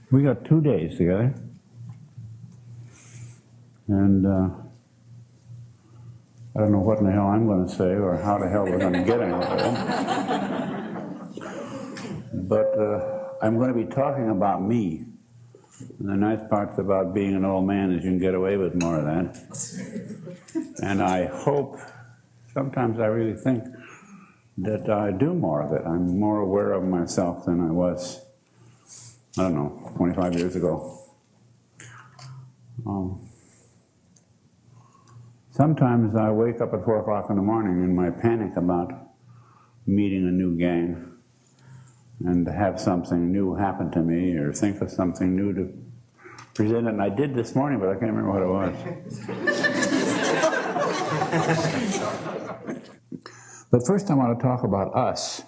We got 2 days together, and I don't know what in the hell I'm going to say or how the hell we're going to get anywhere. But I'm going to be talking about me. And the nice part about being an old man is you can get away with more of that. And I hope, sometimes I really think, that I do more of it. I'm more aware of myself than I was, I don't know, 25 years ago. Sometimes I wake up at 4 o'clock in the morning in my panic about meeting a new gang and have something new happen to me or think of something new to present. And I did this morning, but I can't remember what it was. But first I want to talk about us.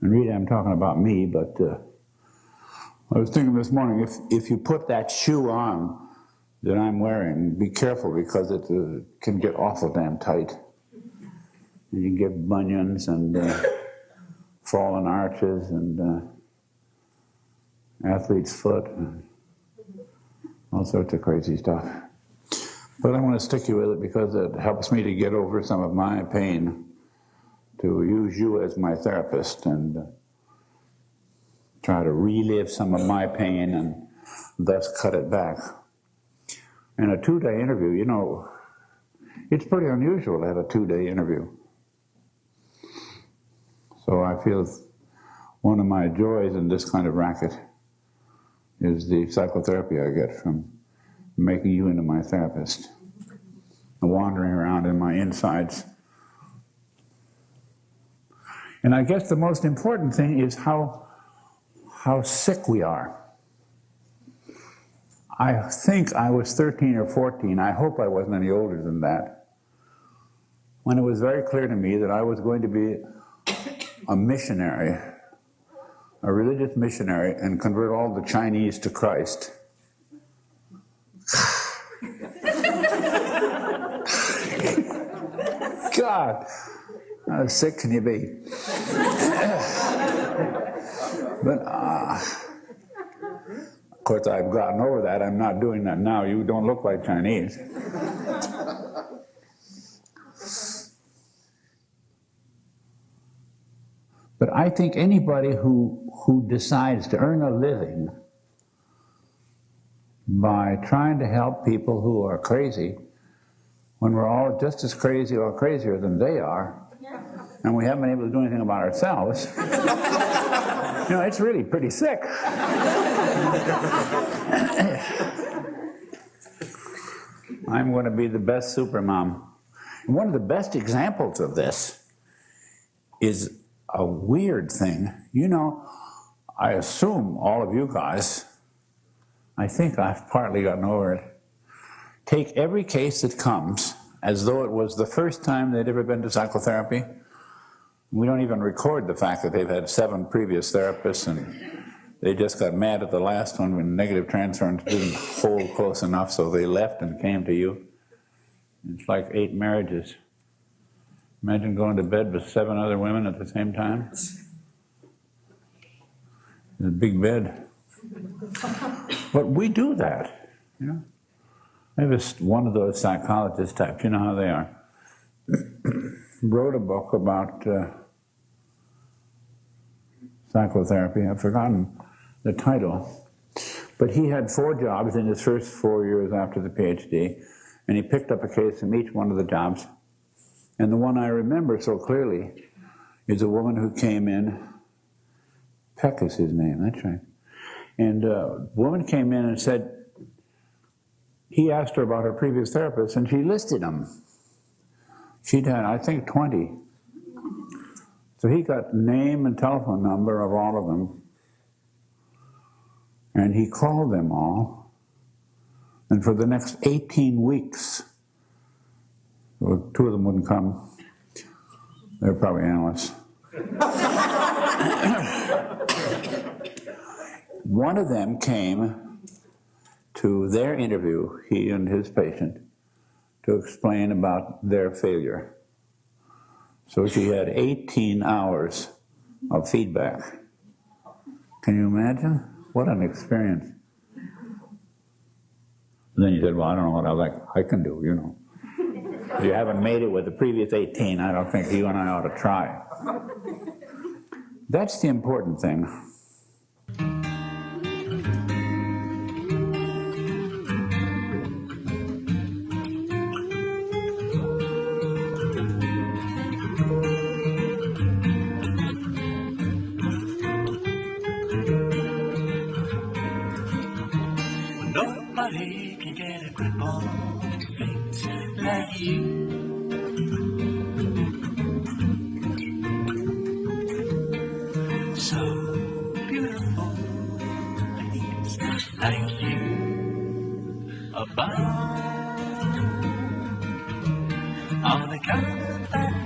And really I'm talking about me, but I was thinking this morning, if you put that shoe on that I'm wearing, be careful because it can get awful damn tight. And you can get bunions and fallen arches and athlete's foot, and all sorts of crazy stuff. But I want to stick you with it because it helps me to get over some of my pain, to use you as my therapist and try to relive some of my pain and thus cut it back. In a 2-day interview, you know, it's pretty unusual to have a 2-day interview. So I feel one of my joys in this kind of racket is the psychotherapy I get from making you into my therapist, and wandering around in my insides. And I guess the most important thing is how sick we are. I think I was 13 or 14, I hope I wasn't any older than that, when it was very clear to me that I was going to be a missionary, a religious missionary, and convert all the Chinese to Christ. God, how sick can you be? But of course, I've gotten over that. I'm not doing that now. You don't look like Chinese. But I think anybody who decides to earn a living by trying to help people who are crazy, when we're all just as crazy or crazier than they are, and we haven't been able to do anything about ourselves, you know, it's really pretty sick. I'm going to be the best supermom. And one of the best examples of this is a weird thing. You know, I assume all of you guys, I think I've partly gotten over it, take every case that comes as though it was the first time they'd ever been to psychotherapy. We don't even record the fact that they've had 7 previous therapists and they just got mad at the last one when negative transference didn't hold close enough, so they left and came to you. It's like 8 marriages. Imagine going to bed with 7 other women at the same time. It's a big bed. But we do that, you know. Maybe one of those psychologist types, you know how they are, wrote a book about psychotherapy. I've forgotten the title. But he had 4 jobs in his first 4 years after the PhD, and he picked up a case from each one of the jobs. And the one I remember so clearly is a woman who came in, Peck is his name, that's right. And a woman came in and said, he asked her about her previous therapist, and she listed them. She'd had, I think, 20. So he got name and telephone number of all of them, and he called them all. And for the next 18 weeks, well, 2 of them wouldn't come. They were probably analysts. One of them came to their interview, he and his patient, to explain about their failure. So she had 18 hours of feedback. Can you imagine? What an experience. And then you said, well, I don't know what I can do, you know. If you haven't made it with the previous 18, I don't think you and I ought to try. That's the important thing. Nobody can get a grip on things like you. So beautiful, things like you abound. On account of that